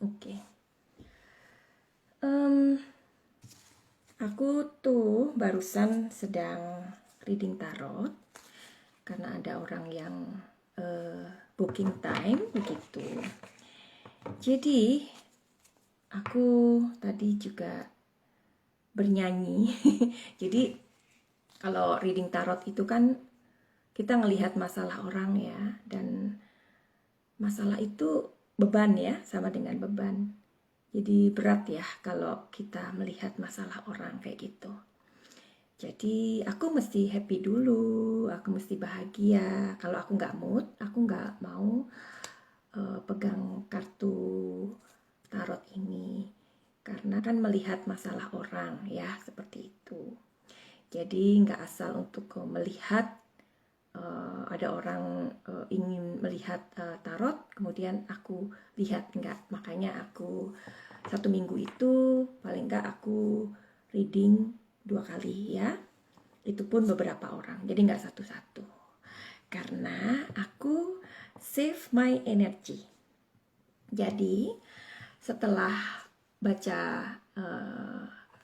Oke. Em, aku tuh barusan sedang reading tarot karena ada orang yang booking time begitu. Jadi aku tadi juga bernyanyi. Jadi kalau reading tarot itu kan kita ngelihat masalah orang ya, dan masalah itu beban ya, sama dengan beban. Jadi berat ya kalau kita melihat masalah orang kayak gitu. Jadi aku mesti happy dulu, aku mesti bahagia. Kalau aku nggak mood, aku nggak mau pegang kartu tarot ini. Karena kan melihat masalah orang ya, seperti itu. Jadi nggak asal untuk melihat ada orang ingin melihat tarot, kemudian aku lihat, enggak. Makanya aku 1 minggu itu paling enggak aku reading 2 kali ya. Itu pun beberapa orang, jadi enggak satu-satu. Karena aku save my energy. Jadi setelah baca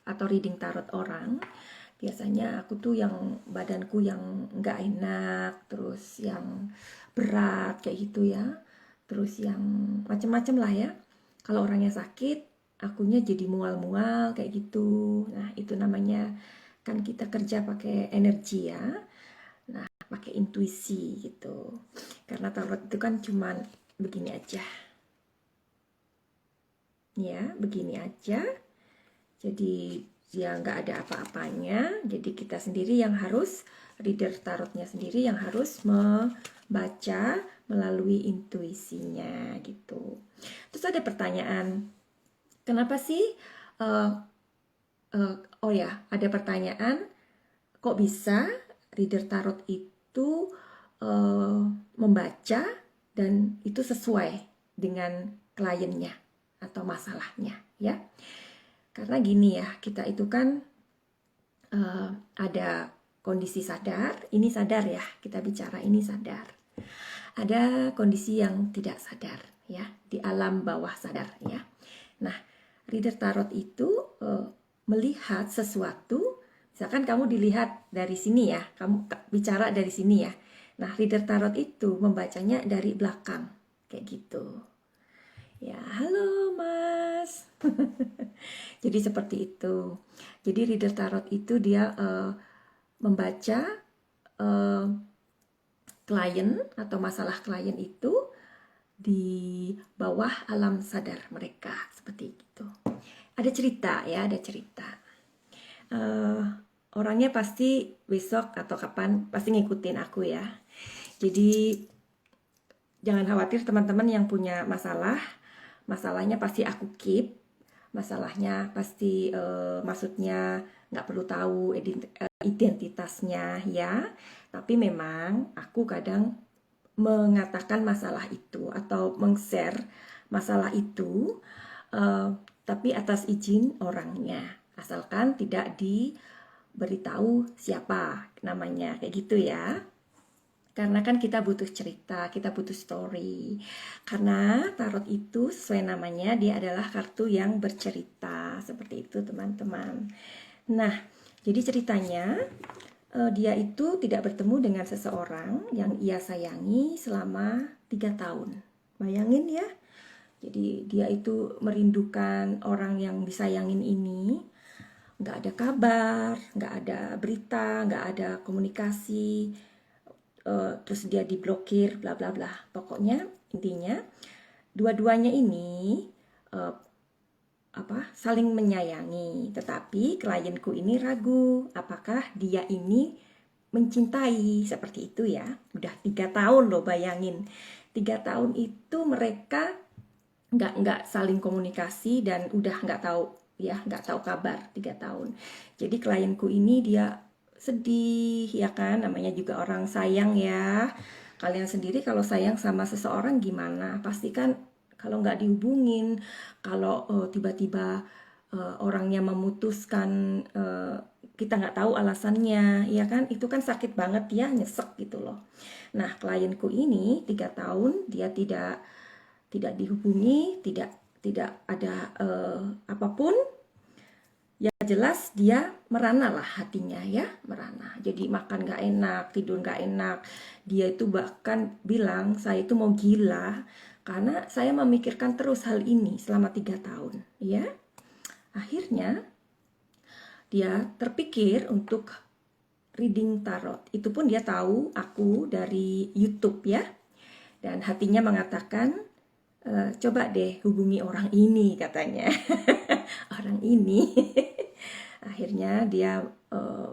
atau reading tarot orang, biasanya aku tuh yang badanku yang nggak enak, terus yang berat kayak gitu ya, terus yang macem-macem lah ya. Kalau orangnya sakit, akunya jadi mual-mual kayak gitu. Nah itu namanya kan kita kerja pakai energi ya, nah pakai intuisi gitu. Karena tarot itu kan cuman begini aja, ya begini aja. Jadi dia nggak ada apa-apanya, jadi kita sendiri yang harus, reader tarotnya sendiri yang harus membaca melalui intuisinya gitu. Terus ada pertanyaan, kenapa sih oh ya, ada pertanyaan, kok bisa reader tarot itu membaca dan itu sesuai dengan kliennya atau masalahnya ya. Karena gini ya, kita itu kan ada kondisi sadar, ini sadar ya, kita bicara ini sadar. Ada kondisi yang tidak sadar ya, di alam bawah sadar ya. Nah, reader tarot itu melihat sesuatu, misalkan kamu dilihat dari sini ya, kamu bicara dari sini ya. Nah, reader tarot itu membacanya dari belakang, kayak gitu. Ya, halo Mas. Jadi seperti itu. Jadi reader tarot itu dia membaca klien atau masalah klien itu di bawah alam sadar mereka, seperti itu. Ada cerita ya, ada cerita. Orangnya pasti besok atau kapan pasti ngikutin aku ya. Jadi jangan khawatir teman-teman yang punya masalah, masalahnya pasti aku keep, masalahnya pasti maksudnya nggak perlu tahu identitasnya ya, tapi memang aku kadang mengatakan masalah itu atau meng-share masalah itu, tapi atas izin orangnya, asalkan tidak diberitahu siapa namanya kayak gitu ya. Karena kan kita butuh cerita, kita butuh story. Karena tarot itu sesuai namanya, dia adalah kartu yang bercerita. Seperti itu teman-teman. Nah, jadi ceritanya dia itu tidak bertemu dengan seseorang yang ia sayangi selama 3 tahun. Bayangin ya. Jadi dia itu merindukan orang yang disayangin ini. Nggak ada kabar, nggak ada berita, nggak ada komunikasi, terus dia diblokir, bla bla bla. Pokoknya intinya dua-duanya ini saling menyayangi, tetapi klienku ini ragu apakah dia ini mencintai, seperti itu ya. Udah 3 tahun loh, bayangin 3 tahun itu mereka nggak saling komunikasi dan udah nggak tahu ya, nggak tahu kabar 3 tahun. Jadi klienku ini dia sedih ya kan, namanya juga orang sayang ya. Kalian sendiri kalau sayang sama seseorang gimana, pasti kan kalau nggak dihubungin, kalau tiba-tiba orangnya memutuskan, kita nggak tahu alasannya ya kan, itu kan sakit banget ya, nyesek gitu loh. Nah klienku ini 3 tahun dia tidak dihubungi, tidak tidak ada apapun. Ya jelas dia merana lah hatinya ya, merana. Jadi makan gak enak, tidur gak enak. Dia itu bahkan bilang saya itu mau gila karena saya memikirkan terus hal ini selama 3 tahun ya. Akhirnya dia terpikir untuk reading tarot. Itu pun dia tahu aku dari YouTube ya. Dan hatinya mengatakan, coba deh hubungi orang ini katanya. Orang ini. Akhirnya dia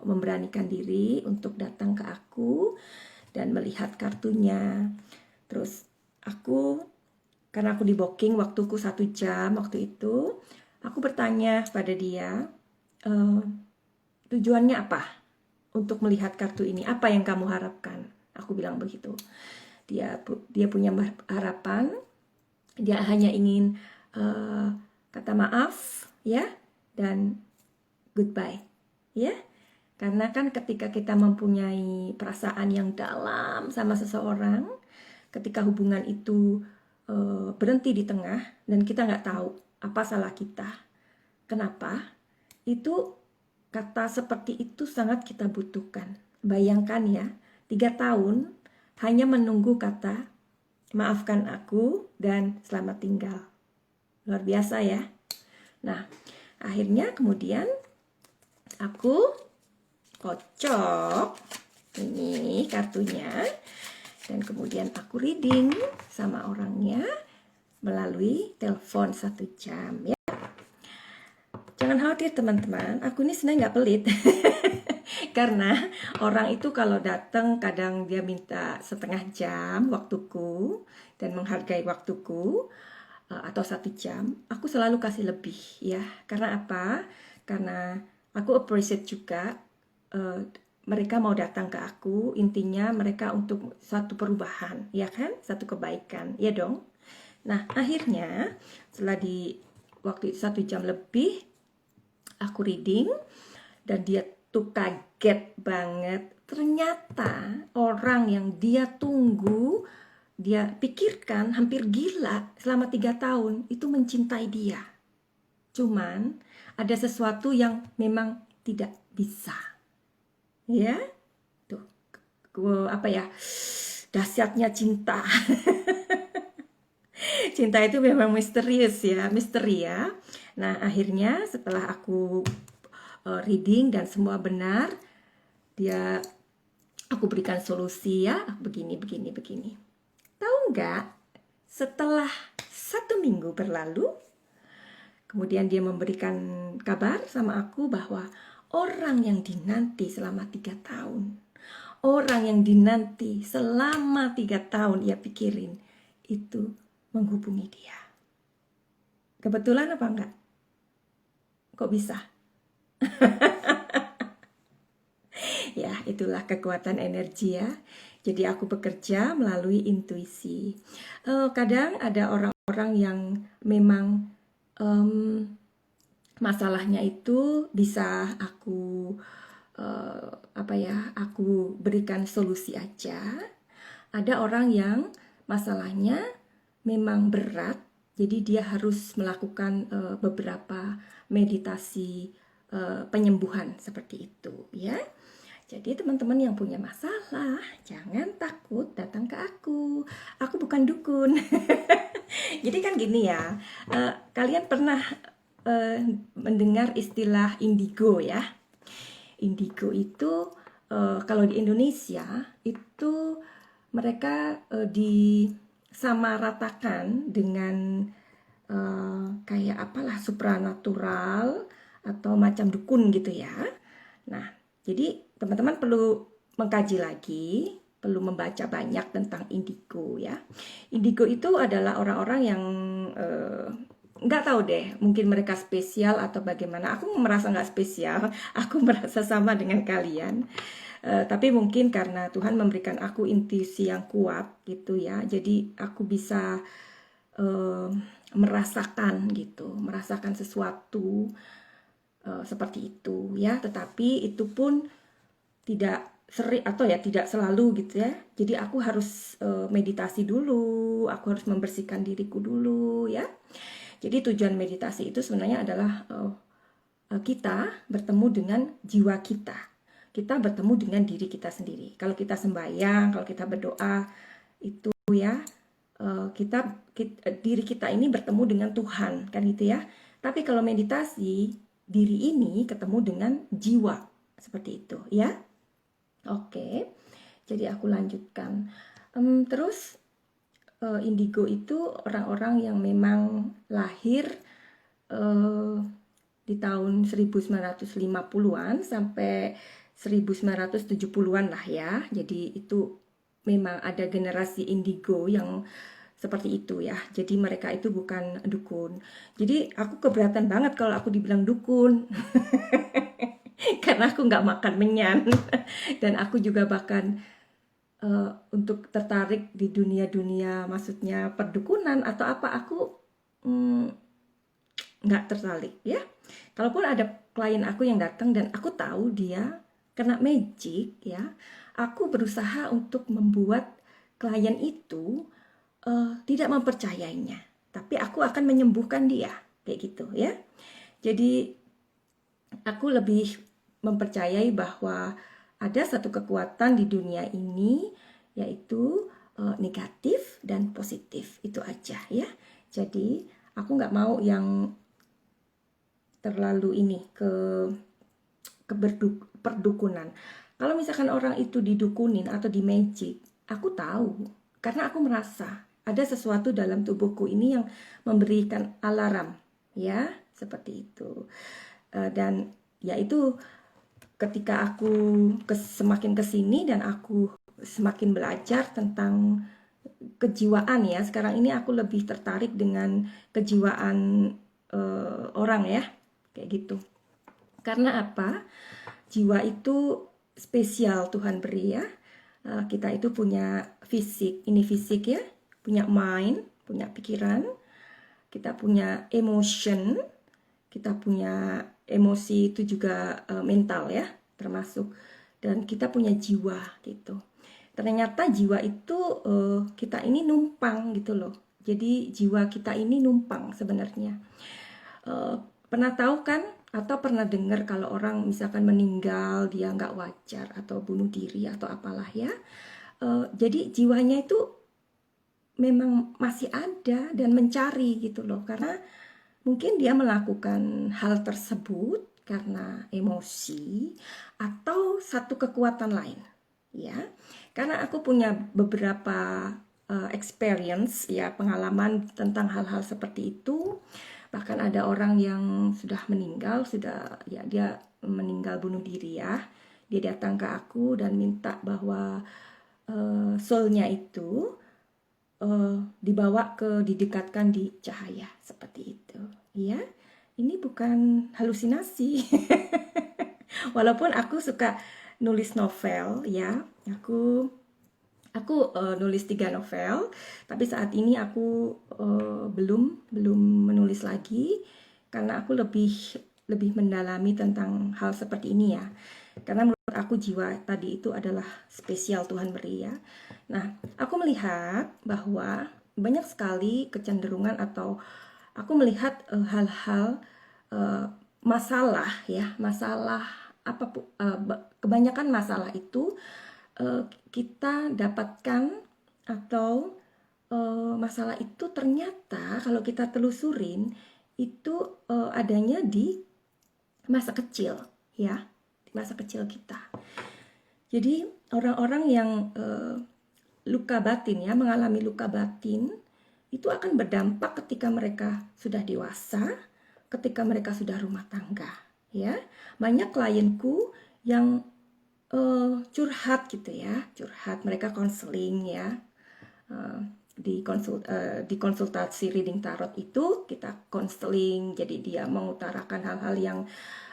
memberanikan diri untuk datang ke aku dan melihat kartunya. Terus karena aku di booking waktuku 1 jam waktu itu, aku bertanya pada dia, tujuannya apa untuk melihat kartu ini? Apa yang kamu harapkan? Aku bilang begitu. Dia punya harapan, dia hanya ingin kata maaf ya, dan goodbye ya. Karena kan ketika kita mempunyai perasaan yang dalam sama seseorang, ketika hubungan itu berhenti di tengah dan kita nggak tahu apa salah kita, kenapa, itu kata seperti itu sangat kita butuhkan. Bayangkan ya, 3 tahun hanya menunggu kata maafkan aku dan selamat tinggal. Luar biasa ya. Nah, akhirnya kemudian aku kocok ini kartunya dan kemudian aku reading sama orangnya melalui telepon 1 jam ya. Jangan khawatir teman-teman, aku ini sebenarnya nggak pelit. Karena orang itu kalau datang kadang dia minta setengah jam waktuku dan menghargai waktuku, atau 1 jam, aku selalu kasih lebih ya. Karena apa? Karena aku appreciate juga mereka mau datang ke aku, intinya mereka untuk satu perubahan, ya kan? Satu kebaikan, ya dong. Nah, akhirnya setelah di waktu 1 jam lebih, aku reading dan dia tuh kaget banget. Ternyata orang yang dia tunggu, dia pikirkan hampir gila selama 3 tahun itu mencintai dia. Cuman ada sesuatu yang memang tidak bisa. Ya, tuh apa ya, dahsyatnya cinta. Cinta itu memang misterius ya, misteri ya. Nah, akhirnya setelah aku reading dan semua benar, aku berikan solusi ya, begini. Tahu nggak? Setelah 1 minggu berlalu, kemudian dia memberikan kabar sama aku bahwa orang yang dinanti selama 3 tahun, orang yang dinanti selama 3 tahun ia pikirin, itu menghubungi dia. Kebetulan apa enggak? Kok bisa? Ya, itulah kekuatan energi ya. Jadi aku bekerja melalui intuisi. Kadang ada orang-orang yang memang masalahnya itu bisa aku aku berikan solusi aja. Ada orang yang masalahnya memang berat, jadi dia harus melakukan beberapa meditasi penyembuhan seperti itu ya. Jadi teman-teman yang punya masalah, jangan takut datang ke aku. Aku bukan dukun. Jadi kan gini ya, kalian pernah mendengar istilah indigo ya? Indigo itu kalau di Indonesia itu mereka disamaratakan dengan kayak apalah supranatural atau macam dukun gitu ya. Nah, jadi teman-teman perlu mengkaji lagi, perlu membaca banyak tentang indigo ya. Indigo itu adalah orang-orang yang nggak tahu deh, mungkin mereka spesial atau bagaimana. Aku merasa nggak spesial, aku merasa sama dengan kalian. Tapi mungkin karena Tuhan memberikan aku intuisi yang kuat gitu ya, jadi aku bisa merasakan gitu, merasakan sesuatu seperti itu ya. Tetapi itu pun tidak sering atau ya tidak selalu gitu ya. Jadi aku harus meditasi dulu, aku harus membersihkan diriku dulu ya. Jadi tujuan meditasi itu sebenarnya adalah kita bertemu dengan jiwa kita. Kita bertemu dengan diri kita sendiri. Kalau kita sembahyang, kalau kita berdoa, itu ya diri kita ini bertemu dengan Tuhan, kan gitu ya. Tapi kalau meditasi, diri ini ketemu dengan jiwa, seperti itu ya. Oke, jadi aku lanjutkan. Terus indigo itu orang-orang yang memang lahir di tahun 1950-an sampai 1970-an lah ya. Jadi itu memang ada generasi indigo yang seperti itu ya. Jadi mereka itu bukan dukun. Jadi aku keberatan banget kalau aku dibilang dukun. Karena aku nggak makan menyan. Dan aku juga bahkan untuk tertarik di dunia-dunia maksudnya perdukunan atau apa, aku nggak tertarik ya. Kalaupun ada klien aku yang datang dan aku tahu dia kena magic ya, aku berusaha untuk membuat klien itu tidak mempercayainya, tapi aku akan menyembuhkan dia, kayak gitu ya. Jadi aku lebih mempercayai bahwa ada satu kekuatan di dunia ini, yaitu negatif dan positif, itu aja ya. Jadi aku nggak mau yang terlalu ini ke perdukunan. Kalau misalkan orang itu didukunin atau di magic, aku tahu karena aku merasa ada sesuatu dalam tubuhku ini yang memberikan alarm, ya, seperti itu. Dan ya itu ketika aku semakin kesini dan aku semakin belajar tentang kejiwaan ya. Sekarang ini aku lebih tertarik dengan kejiwaan orang ya, kayak gitu. Karena apa? Jiwa itu spesial Tuhan beri ya. Kita itu punya fisik, ini fisik ya, punya mind, punya pikiran, kita punya emotion, kita punya emosi itu juga mental ya, termasuk, dan kita punya jiwa gitu. Ternyata jiwa itu kita ini numpang gitu loh. Jadi jiwa kita ini numpang sebenarnya. Pernah tahu kan atau pernah dengar kalau orang misalkan meninggal dia nggak wajar atau bunuh diri atau apalah ya. Jadi jiwanya itu memang masih ada dan mencari gitu loh, karena mungkin dia melakukan hal tersebut karena emosi atau satu kekuatan lain ya. Karena aku punya beberapa experience ya, pengalaman tentang hal-hal seperti itu. Bahkan ada orang yang sudah meninggal, sudah ya dia meninggal bunuh diri ya. Dia datang ke aku dan minta bahwa soul-nya itu didekatkan di cahaya seperti itu. Ya, ini bukan halusinasi. Walaupun aku suka nulis novel ya, aku nulis 3 novel, tapi saat ini aku belum menulis lagi karena aku lebih mendalami tentang hal seperti ini ya. Karena menurut aku jiwa tadi itu adalah spesial Tuhan beri ya. Nah, aku melihat bahwa banyak sekali kecenderungan atau aku melihat hal-hal masalah ya, masalah apapun, kebanyakan masalah itu kita dapatkan atau masalah itu ternyata kalau kita telusurin itu adanya di masa kecil ya, di masa kecil kita. Jadi orang-orang yang luka batin ya, mengalami luka batin itu akan berdampak ketika mereka sudah dewasa, ketika mereka sudah rumah tangga ya. Banyak klienku yang curhat gitu ya, curhat, mereka konseling ya, di konsultasi reading tarot itu kita konseling, jadi dia mengutarakan hal-hal yang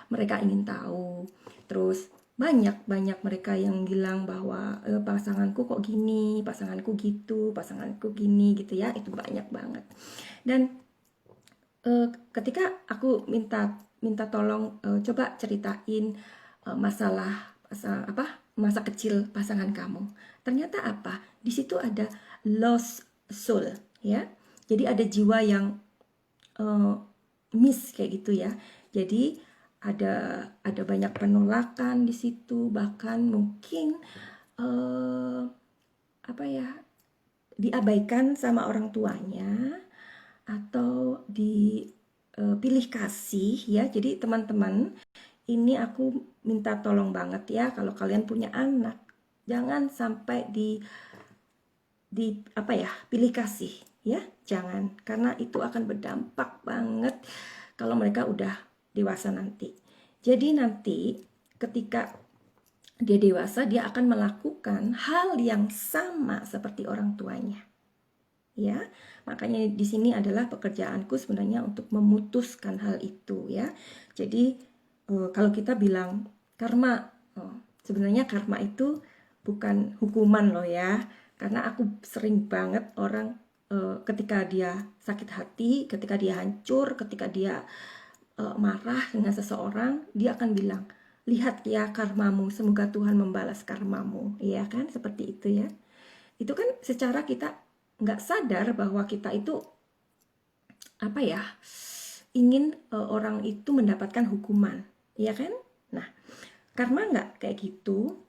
mereka ingin tahu. Terus banyak mereka yang bilang bahwa pasanganku kok gini, pasanganku gitu, pasanganku gini gitu ya, itu banyak banget. Dan ketika aku minta tolong coba ceritain masalah masa kecil pasangan kamu. Ternyata apa? Di situ ada lost soul ya. Jadi ada jiwa yang eh, miss kayak gitu ya. Jadi ada banyak penolakan di situ, bahkan mungkin apa ya, diabaikan sama orang tuanya atau dipilih kasih ya. Jadi teman-teman, ini aku minta tolong banget ya, kalau kalian punya anak, jangan sampai di apa ya, pilih kasih ya, jangan, karena itu akan berdampak banget kalau mereka udah dewasa nanti. Jadi nanti ketika dia dewasa, dia akan melakukan hal yang sama seperti orang tuanya. Ya, makanya di sini adalah pekerjaanku sebenarnya untuk memutuskan hal itu ya. Jadi kalau kita bilang karma, sebenarnya karma itu bukan hukuman loh ya. Karena aku sering banget orang ketika dia sakit hati, ketika dia hancur, ketika dia marah dengan seseorang, dia akan bilang, lihat ya karmamu, semoga Tuhan membalas karmamu, iya kan, seperti itu ya. Itu kan secara kita nggak sadar bahwa kita itu apa ya, ingin orang itu mendapatkan hukuman, iya kan. Nah, karma nggak kayak gitu.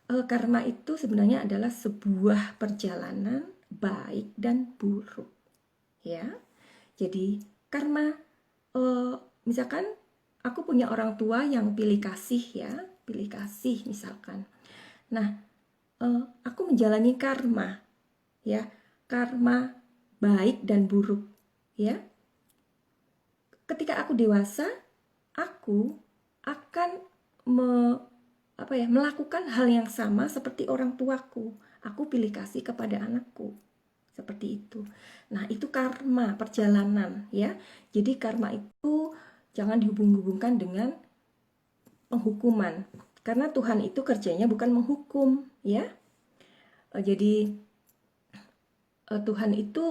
Karma itu sebenarnya adalah sebuah perjalanan baik dan buruk ya. Jadi karma, misalkan aku punya orang tua yang pilih kasih ya, pilih kasih misalkan. Nah, aku menjalani karma ya, karma baik dan buruk ya. Ketika aku dewasa, aku akan melakukan hal yang sama seperti orang tuaku. Aku pilih kasih kepada anakku. Seperti itu. Nah, itu karma, perjalanan ya. Jadi karma itu jangan dihubung-hubungkan dengan penghukuman. Karena Tuhan itu kerjanya bukan menghukum ya. Jadi Tuhan itu,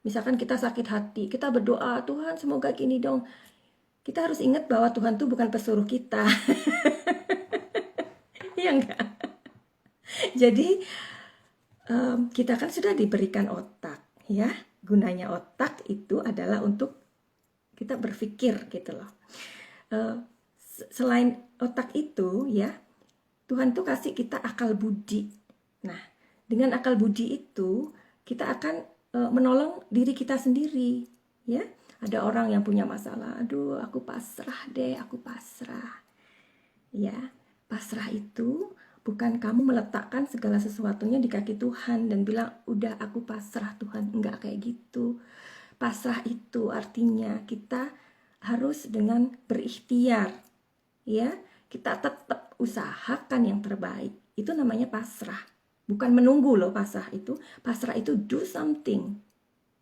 misalkan kita sakit hati, kita berdoa, Tuhan semoga gini dong. Kita harus ingat bahwa Tuhan itu bukan pesuruh kita. Iya enggak? Jadi kita kan sudah diberikan otak ya. Gunanya otak itu adalah untuk kita berpikir gitu loh. Selain otak itu ya, Tuhan tuh kasih kita akal budi. Nah, dengan akal budi itu kita akan menolong diri kita sendiri ya. Ada orang yang punya masalah, aduh aku pasrah deh, aku pasrah ya. Pasrah itu bukan kamu meletakkan segala sesuatunya di kaki Tuhan dan bilang udah aku pasrah Tuhan, enggak kayak gitu. Pasrah itu artinya kita harus dengan berikhtiar ya, kita tetap usahakan yang terbaik. Itu namanya pasrah. Bukan menunggu loh pasrah itu. Pasrah itu do something.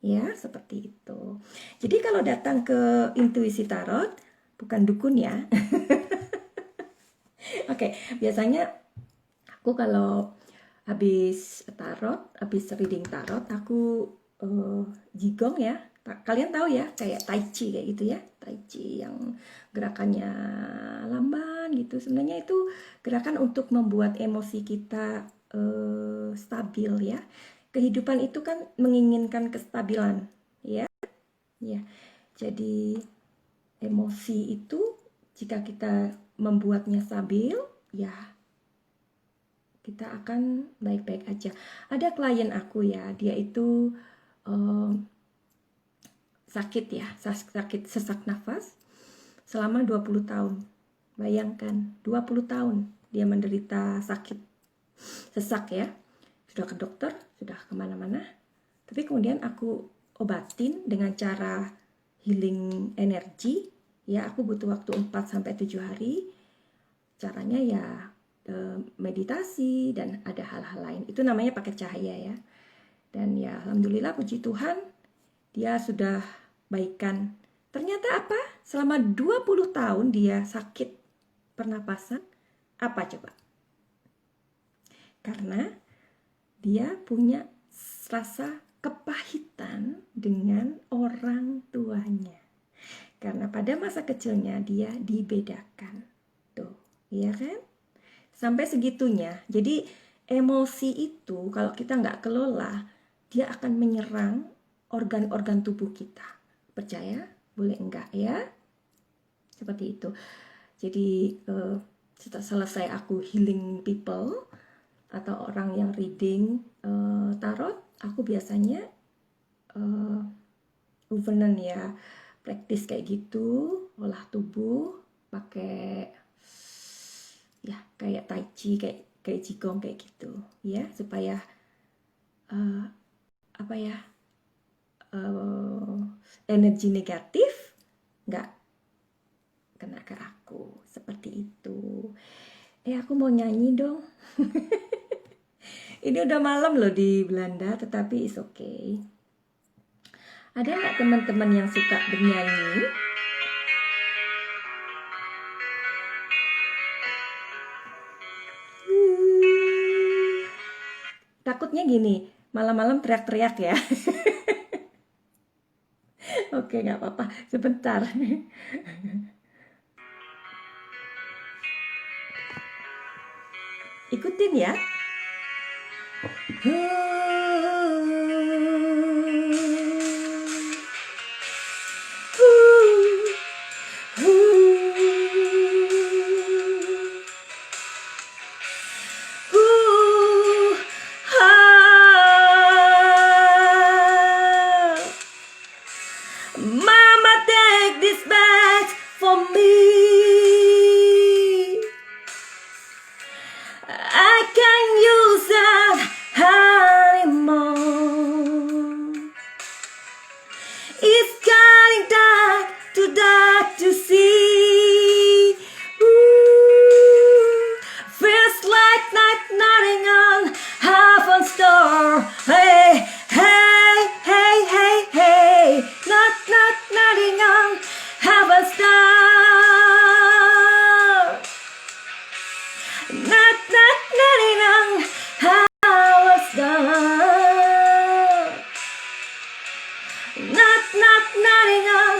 Ya, seperti itu. Jadi kalau datang ke intuisi tarot, bukan dukun ya. Oke, biasanya aku kalau habis tarot, habis reading tarot, aku jigong ya. Kalian tahu ya, kayak tai chi kayak gitu ya. Tai chi yang gerakannya lamban gitu. Sebenarnya itu gerakan untuk membuat emosi kita stabil ya. Kehidupan itu kan menginginkan kestabilan ya. Ya. Jadi emosi itu jika kita membuatnya stabil, ya kita akan baik-baik aja. Ada klien aku ya, dia itu sakit ya, sakit sesak nafas selama 20 tahun. Bayangkan, 20 tahun dia menderita sakit sesak ya. Sudah ke dokter, sudah kemana-mana. Tapi kemudian aku obatin dengan cara healing energi. Ya, aku butuh waktu 4-7 hari. Caranya ya meditasi dan ada hal-hal lain. Itu namanya pakai cahaya ya. Dan ya alhamdulillah puji Tuhan dia sudah baikan. Ternyata apa? Selama 20 tahun dia sakit pernapasan. Apa coba? Karena dia punya rasa kepahitan dengan orang tuanya. Karena pada masa kecilnya dia dibedakan. Tuh, iya kan? Sampai segitunya. Jadi emosi itu kalau kita nggak kelola, dia akan menyerang organ-organ tubuh kita. Percaya? boleh enggak ya, seperti itu. Jadi setelah selesai aku healing people atau orang yang reading tarot, aku biasanya movement ya, praktis kayak gitu, olah tubuh pakai ya kayak tai chi, kayak qigong kayak gitu ya, supaya apa ya, energi negatif nggak kena ke aku, seperti itu. Aku mau nyanyi dong. Ini udah malam loh di Belanda, tetapi is okay. Ada nggak teman-teman yang suka bernyanyi? Takutnya gini, malam-malam teriak-teriak ya. Oke, nggak apa-apa, sebentar. Ikutin ya. Mama, take this back for me. I can't use that anymore. It's getting dark to see. Ooh, feels like nothing on heaven's door. Hey, hey, hey, hey, hey, nothing on heaven's door. Nothing on heaven's door. Nothing on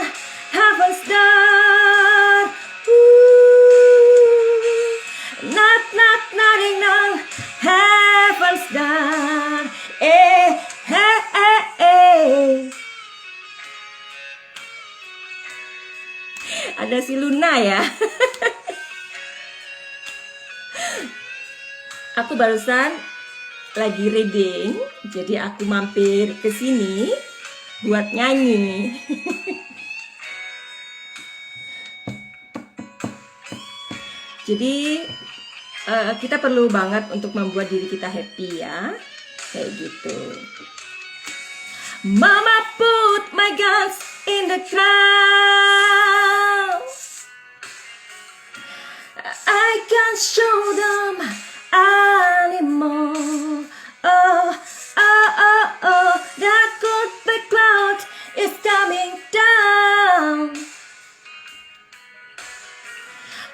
heaven's door. Ooh, nothing on heaven's door. Eh, eh, eh, eh. Ada si Luna ya. Aku barusan lagi reading, jadi aku mampir ke sini buat nyanyi. Jadi kita perlu banget untuk membuat diri kita happy ya, kayak gitu. Mama put my guns in the ground. I can't show them anymore. Oh, oh, oh, oh, that good big cloud is coming down.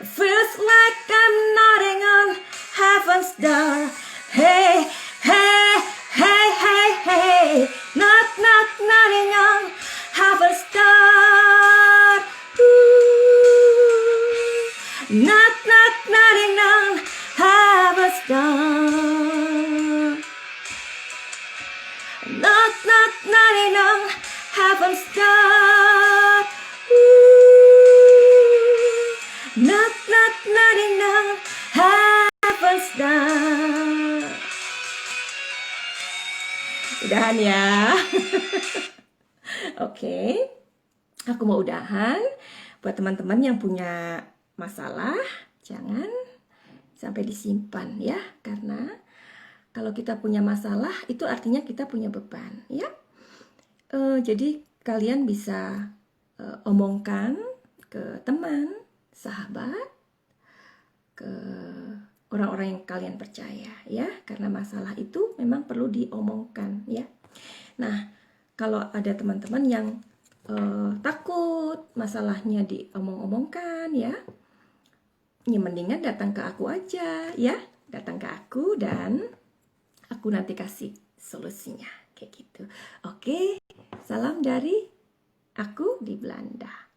Feels like I'm nodding on heaven's door. Hey, hey, hey, hey, hey, nodding on heaven's door. Ooh, nodding on heaven's door. Nodding on heaven's door. Ooh, nodding on heaven's door. Udahan ya. Oke, aku mau udahan. Buat teman-teman yang punya masalah, jangan sampai disimpan ya, karena kalau kita punya masalah itu artinya kita punya beban ya. Jadi kalian bisa omongkan ke teman, sahabat, ke orang-orang yang kalian percaya ya, karena masalah itu memang perlu diomongkan ya. Nah, kalau ada teman-teman yang takut masalahnya diomong-omongkan ya, mendingan datang ke aku aja ya, datang ke aku dan aku nanti kasih solusinya kayak gitu. Oke, salam dari aku di Belanda.